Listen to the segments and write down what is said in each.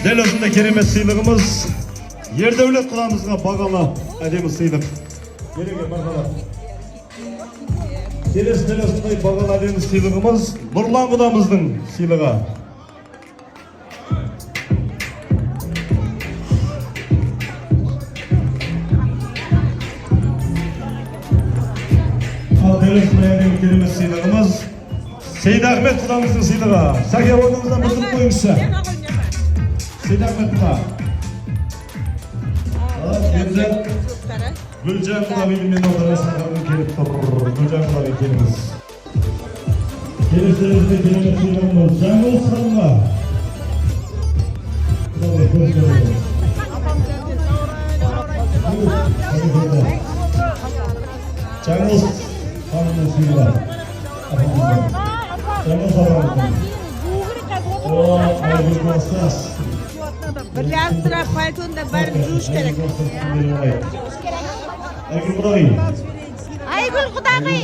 Deli osunda kereme sıylığımız Erdevlet kılamızga bagala ademi sıylıq. Gelege bagala. Келесі дәл осындай бағалы әдемі сыйлығымыз Нұрлан құдамыздың сыйлығы. Ал дәл осындай әдемі керемет сыйлығымыз Сейдахмет құдамыздың сыйлығы. Сәке орныңыздан бұзып қойыңызшы. Сейдахмет құда. Енді Gülcan Kulabi'nin odasına gelip Gülcan Kulabi geliniz. Gelirsinizde kelime sıyrılmaz. Cangıl Sanma. Cangıl Sanma'nın sıyrılar. Cangıl Sanma'nın. O ayrı bastas. Bir yarısıra faytonda bari juş gerek. Aygül Kudabi. Aygül Kudabi.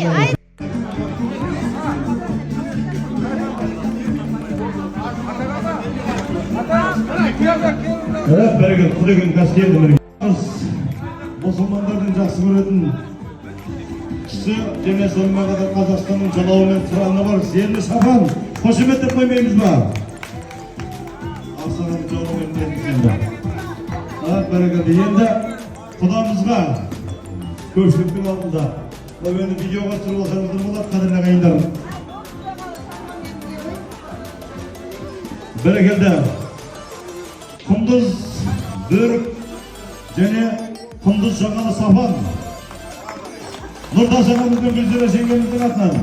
Evet, bereket. Kuda gün kas geldi. Musulmanlardan жақсы көретін кісі және сонымен қатар Қазақстанның жалауы мен сұранына бар Зерлі Шахан. Қошеметтеп қоймаймыз ба? Ақсаған жауы мен енді. Evet, bereket. Енді Құдамызға көпшіліктің алдында мені видеоға түсіріп алсаңыздар болады, қадірлі ағайындарым. Бәрекелді Құндыз Бөрік және Құндыз Жаңалы Сафан Нұртас ағамыздың Гүлзира жеңгеміздің атынан